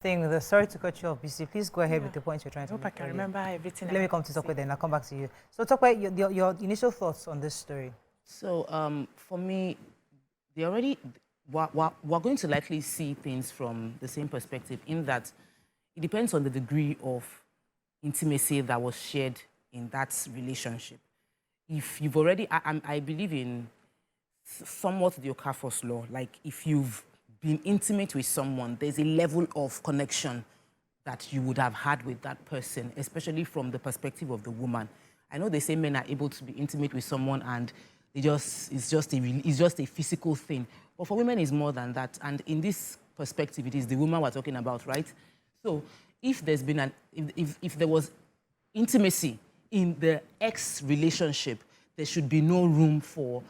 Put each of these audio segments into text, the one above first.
Sorry to cut you off, BC. Please go ahead with the point you're trying to make. I hope I can remember everything. Let me come to Tokwe then. I'll come back to you. So Tokwe, your initial thoughts on this story. So for me, we're going to likely see things from the same perspective, in that it depends on the degree of intimacy that was shared in that relationship. If you've already, I believe in somewhat the Okafor's law. Like, if you've been intimate with someone, there's a level of connection that you would have had with that person, especially from the perspective of the woman. I know they say men are able to be intimate with someone and it's just a physical thing. But for women, it's more than that. And in this perspective, it is the woman we're talking about, right? So if there's been if there was intimacy in the ex relationship, there should be no room for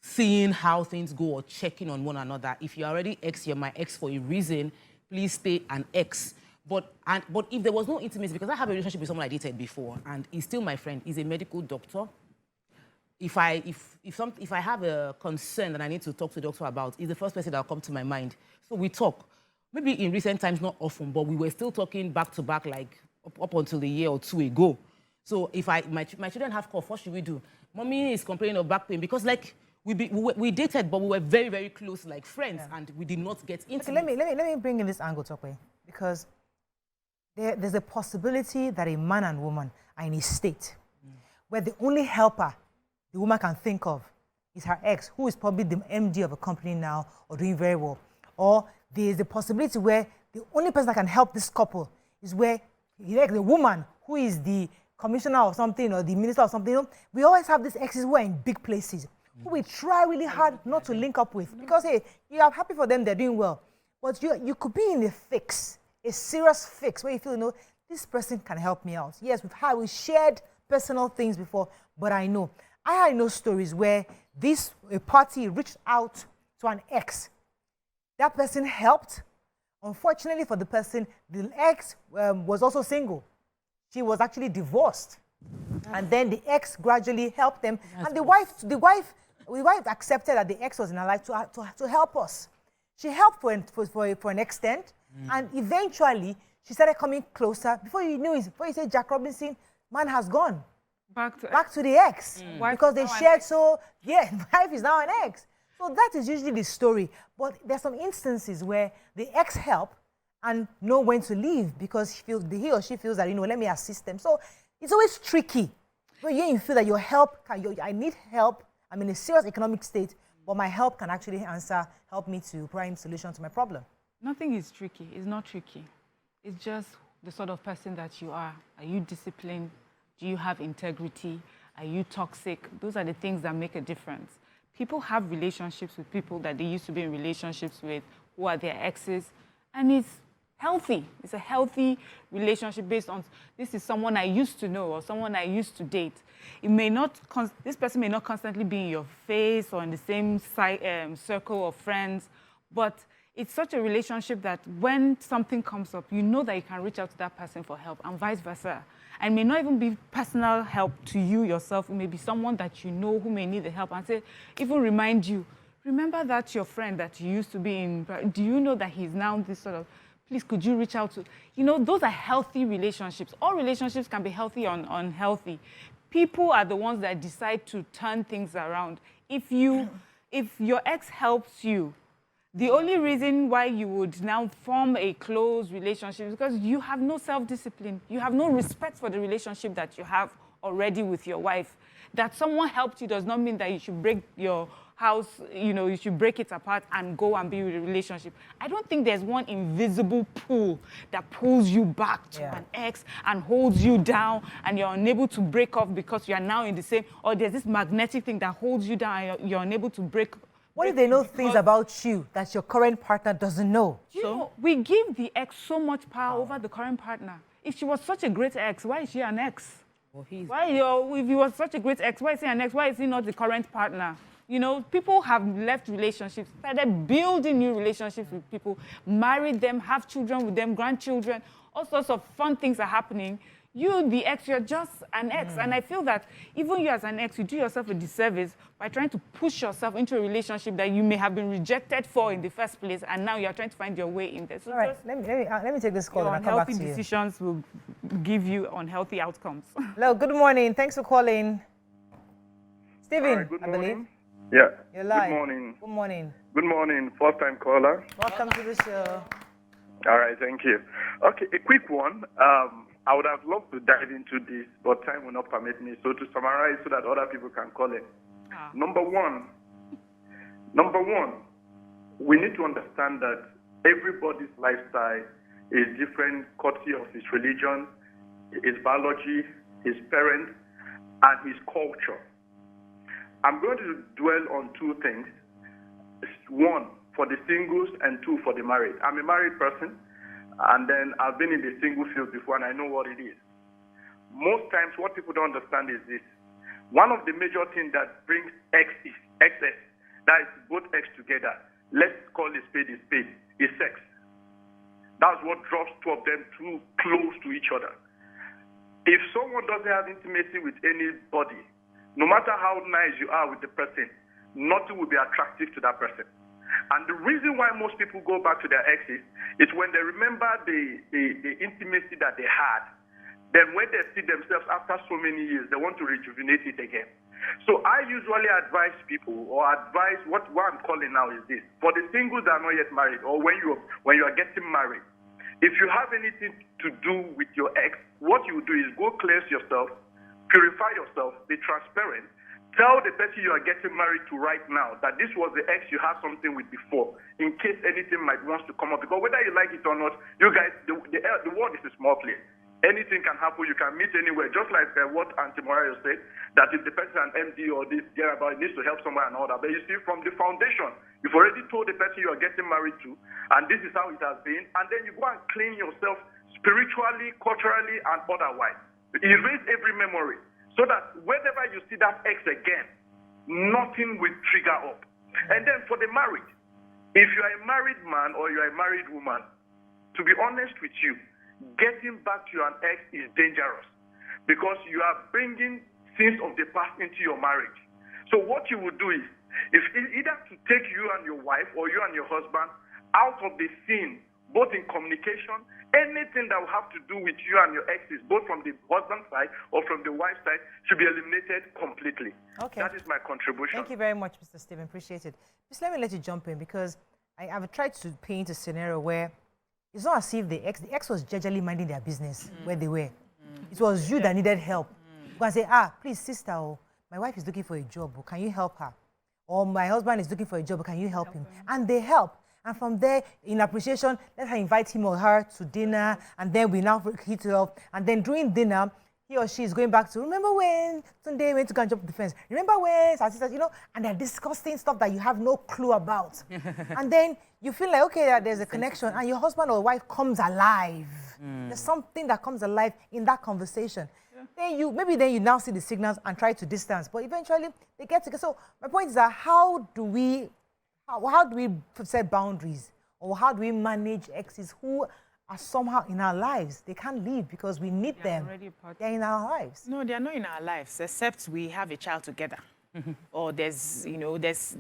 seeing how things go or checking on one another. If you're already ex, you're my ex for a reason, please stay an ex. But if there was no intimacy, because I have a relationship with someone I dated before, and he's still my friend, he's a medical doctor. If I have a concern that I need to talk to the doctor about, he's the first person that will come to my mind. So we talk. Maybe in recent times, not often, but we were still talking back to back, like up until a year or two ago. So if my children have cough, what should we do? Mommy is complaining of back pain, because like we dated, but we were very, very close, like friends, and we did not get into. Okay, let me bring in this angle, Tokwe, because there's a possibility that a man and woman are in a state where the only helper the woman can think of is her ex, who is probably the MD of a company now or doing very well. Or there's a possibility where the only person that can help this couple is where the woman who is the commissioner of something or the minister of something. We always have these exes who are in big places, who we try really hard not to link up with, because hey, you are happy for them, they're doing well. But you could be in a fix, a serious fix, where you feel, this person can help me out. Yes, we shared personal things before, but I know stories where a party reached out to an ex. That person helped. Unfortunately for the person, the ex was also single. She was actually divorced. And then the ex gradually helped them. And the wife accepted that the ex was in her life to help us. She helped for an extent. And eventually, she started coming closer. Before you knew it, before you say Jack Robinson, man has gone. Back to the ex. Because they shared wife is now an ex. So that is usually the story. But there's some instances where the ex help and know when to leave, because he or she feels that, let me assist them. So it's always tricky. When you feel that your help, I need help, I'm in a serious economic state, but my help can actually help me to bring solution to my problem. Nothing is tricky. It's not tricky. It's just the sort of person that you are. Are you disciplined? Do you have integrity? Are you toxic? Those are the things that make a difference. People have relationships with people that they used to be in relationships with, who are their exes, and it's healthy. It's a healthy relationship based on, this is someone I used to know or someone I used to date. This person may not constantly be in your face or in the same circle of friends, but it's such a relationship that when something comes up, you know that you can reach out to that person for help, and vice versa. And may not even be personal help to you yourself. It may be someone that you know who may need the help, and even remind you, remember that your friend that you used to be in, do you know that he's now this sort of, please, could you reach out to, those are healthy relationships. All relationships can be healthy or unhealthy. People are the ones that decide to turn things around. If your ex helps you, the only reason why you would now form a close relationship is because you have no self-discipline. You have no respect for the relationship that you have already with your wife. That someone helped you does not mean that you should break your house, you should break it apart and go and be with a relationship. I don't think there's one invisible pull that pulls you back to an ex and holds you down and you're unable to break off because you are now in the same, or there's this magnetic thing that holds you down and you're unable to break. What if they know things about you that your current partner doesn't know? We give the ex so much power over the current partner. If she was such a great ex, why is she an ex? Well, if he was such a great ex, why is he an ex? Why is he not the current partner? People have left relationships, started building new relationships with people, married them, have children with them, grandchildren, all sorts of fun things are happening. You, the ex, you're just an ex. And I feel that even you as an ex, you do yourself a disservice by trying to push yourself into a relationship that you may have been rejected for in the first place, and now you're trying to find your way in there. So all right, let me take this call your and I'll come back unhealthy to you. decisions will give you unhealthy outcomes. Hello, good morning. Thanks for calling. Stephen, Hi, good I believe. morning. Yeah. You're live. Good morning. Good morning. Good morning, first-time caller. Welcome to the show. All right, thank you. Okay, a quick one. I would have loved to dive into this, but time will not permit me. So to summarize, so that other people can call in. Number one, we need to understand that everybody's lifestyle is different, courtesy of his religion, his biology, his parents, and his culture. I'm going to dwell on two things. One, for the singles, and two, for the married. I'm a married person, and then I've been in the single field before, and I know what it is. Most times, what people don't understand is this. One of the major things that brings exes, that is both ex together, let's call it spade, is sex. That's what draws two of them too close to each other. If someone doesn't have intimacy with anybody, no matter how nice you are with the person, nothing will be attractive to that person. And the reason why most people go back to their exes is when they remember the intimacy that they had. Then when they see themselves after so many years, they want to rejuvenate it again. So I usually advise people, or advise, what I'm calling now is this. For the singles that are not yet married, or when you are getting married, if you have anything to do with your ex, what you do is go cleanse yourself, purify yourself, be transparent. Tell the person you are getting married to right now that this was the ex you had something with before, in case anything might want to come up. Because whether you like it or not, you guys, the world is a small place. Anything can happen. You can meet anywhere. Just like what Auntie Morayo said, that if the person is an MD or this, thereabout, needs to help someone and all that. But you see, from the foundation, you've already told the person you are getting married to, and this is how it has been. And then you go and clean yourself spiritually, culturally, and otherwise. Erase every memory, so that whenever you see that ex again, nothing will trigger up. And then for the married, if you are a married man or you are a married woman, to be honest with you, getting back to an ex is dangerous, because you are bringing sins of the past into your marriage. So what you would do is, if either to take you and your wife or you and your husband out of the sin, both in communication, anything that will have to do with you and your exes, both from the husband side or from the wife side, should be eliminated completely. Okay. That is my contribution. Thank you very much, Mr. Stephen. Appreciate it. Just let me let you jump in, because I've tried to paint a scenario where it's not as if the ex was gingerly minding their business where they were. It was you that needed help. You can say, please, sister, my wife is looking for a job. Can you help her? Or my husband is looking for a job. Can you help him? And they help. And from there, in appreciation, let her invite him or her to dinner, and then we now hit it off. And then during dinner, he or she is going back to, remember when Sunday went to go and jump the fence? Remember when, and they're discussing stuff that you have no clue about. And then you feel like, okay, there's a connection, and your husband or wife comes alive. There's something that comes alive in that conversation. Then maybe you now see the signals and try to distance, but eventually they get together. So my point is that how do we set boundaries, or how do we manage exes who are somehow in our lives? They can't leave because we need them. They're in our lives. No, they're not in our lives, except we have a child together. Or there's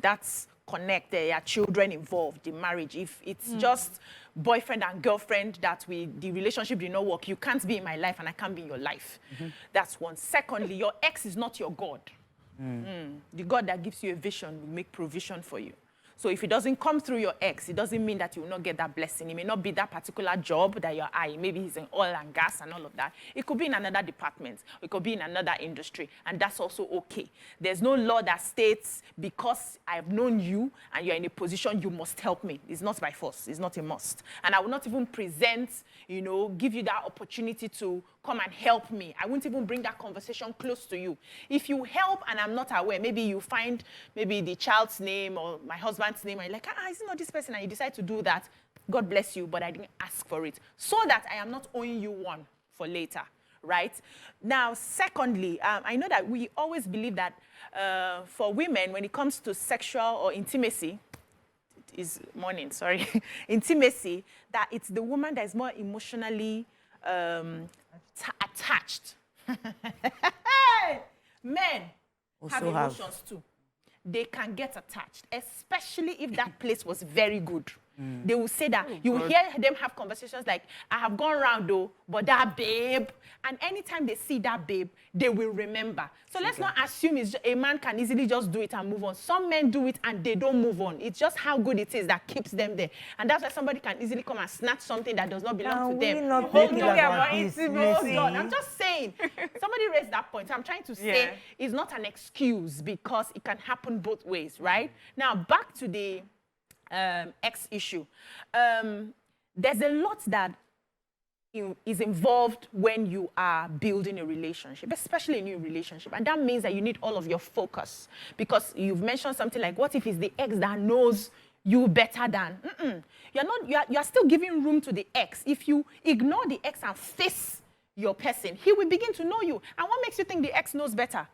that's connect, there are children involved in marriage. If it's just boyfriend and girlfriend that the relationship did not work, you can't be in my life and I can't be in your life. That's one. Secondly, your ex is not your God. The God that gives you a vision will make provision for you. So if it doesn't come through your ex, it doesn't mean that you will not get that blessing. It may not be that particular job that you're eyeing. Maybe he's in oil and gas and all of that. It could be in another department. It could be in another industry. And that's also okay. There's no law that states, because I've known you and you're in a position, you must help me. It's not by force. It's not a must. And I will not even present, give you that opportunity to come and help me. I won't even bring that conversation close to you. If you help and I'm not aware, maybe you find the child's name or my husband's name, and you're like, is it not this person? And you decide to do that. God bless you, but I didn't ask for it. So that I am not owing you one for later, right? Now, secondly, I know that we always believe that for women, when it comes to sexual or intimacy, intimacy, that it's the woman that is more emotionally attached attached. Men Also have have. emotions too. They can get attached, especially if that place was very good. They will say that. You will hear them have conversations like, I have gone round though, but that babe. And anytime they see that babe, they will remember. So let's not assume a man can easily just do it and move on. Some men do it and they don't move on. It's just how good it is that keeps them there. And that's why somebody can easily come and snatch something that does not belong to them. Not Hold make it on, about hold on. I'm just saying. Somebody raised that point. I'm trying to say it's not an excuse because it can happen both ways, right? Now, back to the X issue. There's a lot that is involved when you are building a relationship, especially a new relationship. And that means that you need all of your focus. Because you've mentioned something like, what if it's the ex that knows you better than? You're still giving room to the ex. If you ignore the ex and face your person, he will begin to know you. And what makes you think the ex knows better?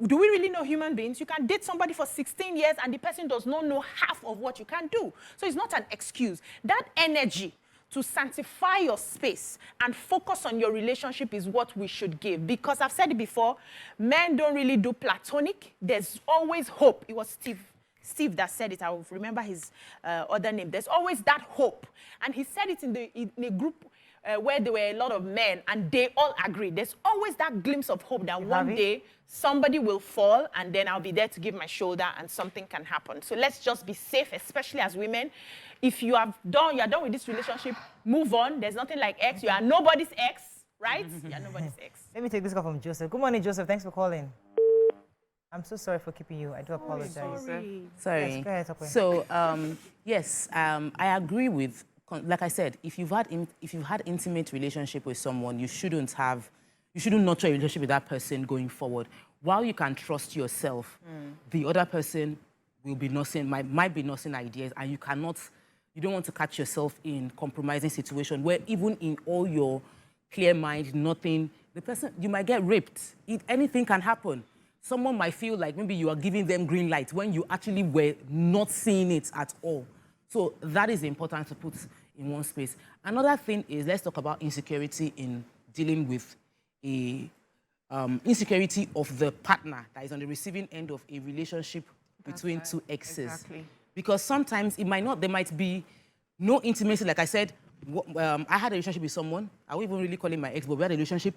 Do we really know human beings? You can date somebody for 16 years and the person does not know half of what you can do. So it's not an excuse. That energy to sanctify your space and focus on your relationship is what we should give. Because I've said it before, men don't really do platonic. There's always hope. It was Steve that said it. I will remember his other name. There's always that hope. And he said it in a group where there were a lot of men, and they all agreed. There's always that glimpse of hope that one day somebody will fall, and then I'll be there to give my shoulder, and something can happen. So let's just be safe, especially as women. If you're done with this relationship, move on. There's nothing like ex. You are nobody's ex, right? You are nobody's ex. Let me take this call from Joseph. Good morning, Joseph. Thanks for calling. I'm so sorry for keeping you. I do apologize. Sorry. Yes, go ahead, Tokwe. So, yes, I agree with, like I said, if you've had intimate relationship with someone, you shouldn't nurture a relationship with that person going forward. While you can trust yourself, the other person will be might be nursing ideas, and you don't want to catch yourself in compromising situation where even in all your clear mind, you might get raped. Anything can happen. Someone might feel like maybe you are giving them green light when you actually were not seeing it at all. So that is important to put in one space. Another thing is, let's talk about insecurity in dealing with insecurity of the partner that is on the receiving end of a relationship between two exes. Exactly. Because sometimes there might be no intimacy. Like I said, I had a relationship with someone. I won't even really call him my ex, but we had a relationship.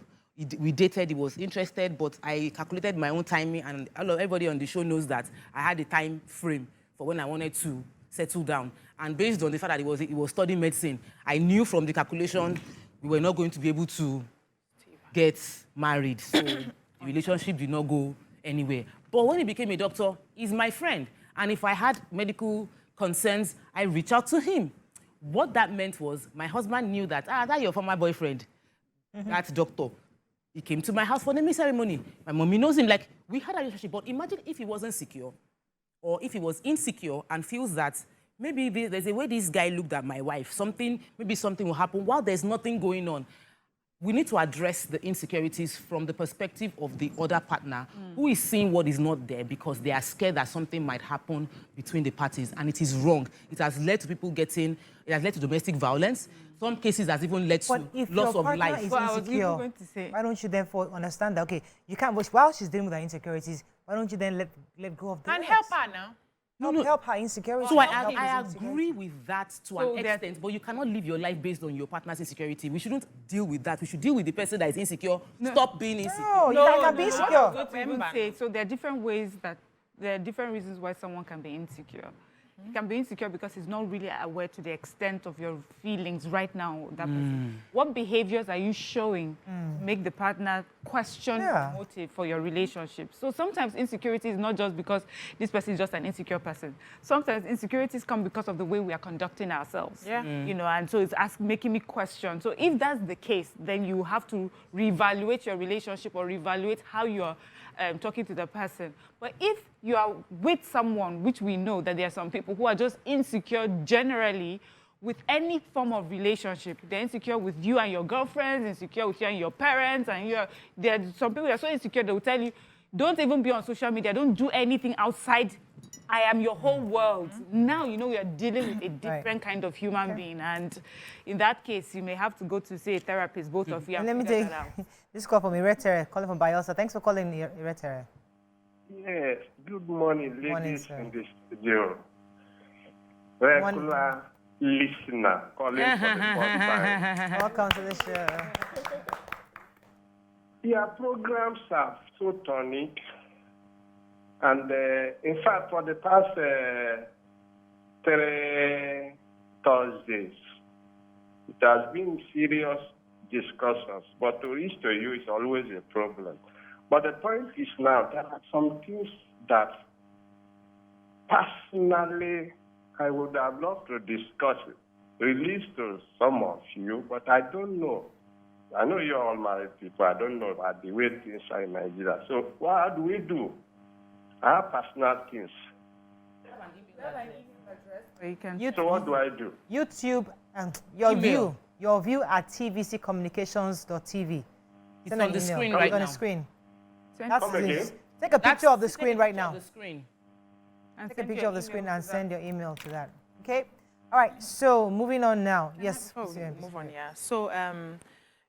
We dated, he was interested, but I calculated my own timing, and everybody on the show knows that I had a time frame for when I wanted to settle down. And based on the fact that he was studying medicine, I knew from the calculation we were not going to be able to get married. So the relationship did not go anywhere. But when he became a doctor, he's my friend. And if I had medical concerns, I reach out to him. What that meant was my husband knew that, that's your former boyfriend, that doctor. He came to my house for the naming ceremony. My mommy knows him. Like, we had a relationship, but imagine if he wasn't secure, or if he was insecure and feels that maybe there's a way this guy looked at my wife, maybe something will happen while there's nothing going on. We need to address the insecurities from the perspective of the other partner who is seeing what is not there because they are scared that something might happen between the parties, and it is wrong. It has led to it has led to domestic violence. Some cases has even led to loss of life. Is insecure, why don't you therefore understand that, okay, you can't, while she's dealing with her insecurities, why don't you then let go of the and help her now? Help her insecurity. So I agree with that to an extent, but you cannot live your life based on your partner's insecurity. We shouldn't deal with that. We should deal with the person that is insecure. Stop being insecure. No, you can be insecure. So there are different reasons why someone can be insecure. You can be insecure because he's not really aware to the extent of your feelings right now. That person. What behaviors are you showing to make the partner question the motive for your relationship? So sometimes insecurity is not just because this person is just an insecure person. Sometimes insecurities come because of the way we are conducting ourselves. You know, and so it's making me question. So if that's the case, then you have to reevaluate your relationship or reevaluate how you're talking to the person. But if you are with someone, which we know that there are some people who are just insecure generally with any form of relationship. They're insecure with you and your girlfriends, insecure with you and your parents, and there are some people that are so insecure they will tell you, don't even be on social media, don't do anything outside I am your whole world. Now you know you're dealing with a different kind of human being. And in that case, you may have to go to, say, a therapist, both of you. And let me take this call from Iretere, calling from Bayelsa. Thanks for calling, Iretere. Yes, good morning, ladies Morning, in the studio. Regular listener calling for the first time. Welcome to the show. Your programs are so tonic. And in fact, for the past 3 Thursdays, it has been serious discussions. But to reach to you is always a problem. But the point is now, there are some things that personally I would have loved to discuss it, release to some of you, but I don't know. I know you're all married people. I don't know about the way things are in Nigeria. So what do we do? I have personal things. So what do I do? YouTube, your view at tvccommunications.tv. It's on the screen right now. On the screen. Come again? Take a picture of the screen right now. And Take a picture of the screen and send your email to that. Okay? All right, so moving on now. Yes. Move on, yeah. So,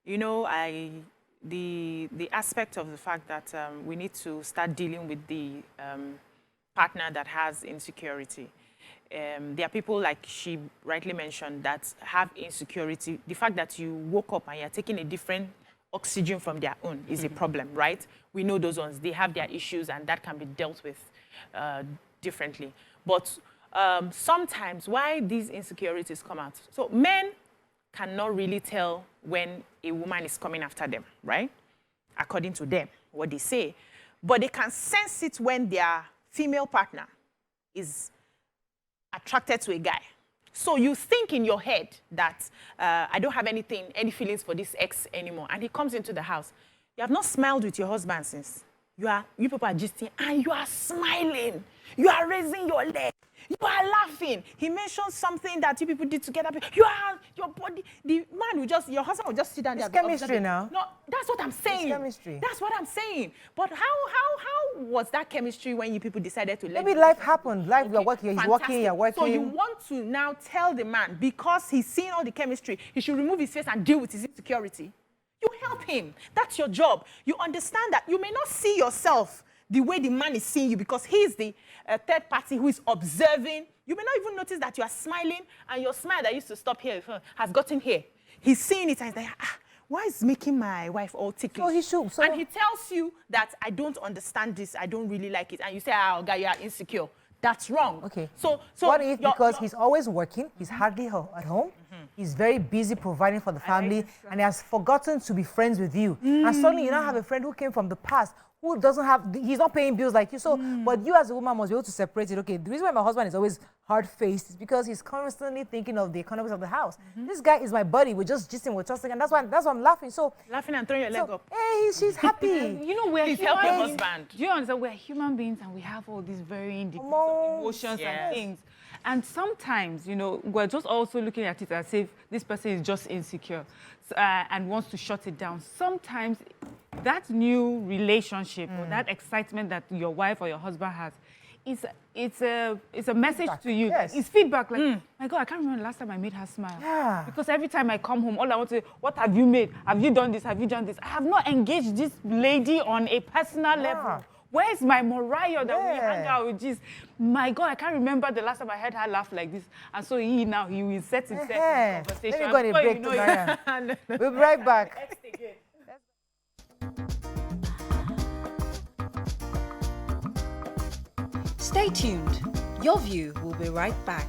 you know, the aspect of the fact that we need to start dealing with the partner that has insecurity. There are people, like she rightly mentioned, that have insecurity. The fact that you woke up and you're taking a different oxygen from their own is a problem, right? We know those ones. They have their issues, and that can be dealt with differently. But sometimes why these insecurities come out. So men cannot really tell when a woman is coming after them, right? According to them, what they say. But they can sense it when their female partner is attracted to a guy. So you think in your head that I don't have any feelings for this ex anymore. And he comes into the house. You have not smiled with your husband since. You people are gisting and you are smiling. You are raising your leg. You are laughing. He mentioned something that you people did together. Your body, your husband will just sit down there. It's chemistry now. No, that's what I'm saying. It's chemistry. That's what I'm saying. But how was that chemistry when you people decided to let Maybe life happened. Life, you're working, he's working, you're working. So you want to now tell the man, because he's seen all the chemistry, he should remove his face and deal with his insecurity. You help him. That's your job. You understand that you may not see yourself the way the man is seeing you because he's the third party who is observing. You may not even notice that you are smiling and your smile that used to stop here has gotten here. He's seeing it and he's like, why is making my wife all ticklish? So and he tells you that I don't understand this, I don't really like it. And you say, guy, you are insecure. That's wrong. Okay. So what if, because he's always working, he's hardly at home, he's very busy providing for the family, and he has forgotten to be friends with you. And suddenly you now have a friend who came from the past who doesn't have, he's not paying bills like you. So, but you as a woman must be able to separate it. Okay, the reason why my husband is always hard-faced is because he's constantly thinking of the economics of the house. This guy is my buddy. We're just gisting, we're trusting, and that's why I'm laughing. So laughing and throwing your leg up. Hey, she's happy. You know, we're help your husband. Do you understand? We're human beings and we have all these varying degrees of emotions and things. And sometimes, you know, we're just also looking at it as if this person is just insecure and wants to shut it down. Sometimes that new relationship or that excitement that your wife or your husband has, it's a message feedback. To you. Yes. It's feedback. Like, my God, I can't remember the last time I made her smile. Yeah. Because every time I come home, all I want to say, what have you made? Have you done this? Have you done this? I have not engaged this lady on a personal level. Where's my Mariah that we hang out with? Just, my God, I can't remember the last time I heard her laugh like this. And so he will set himself in conversation. Let me go on a break, Mariah. We'll be right back. Stay tuned. Your View will be right back.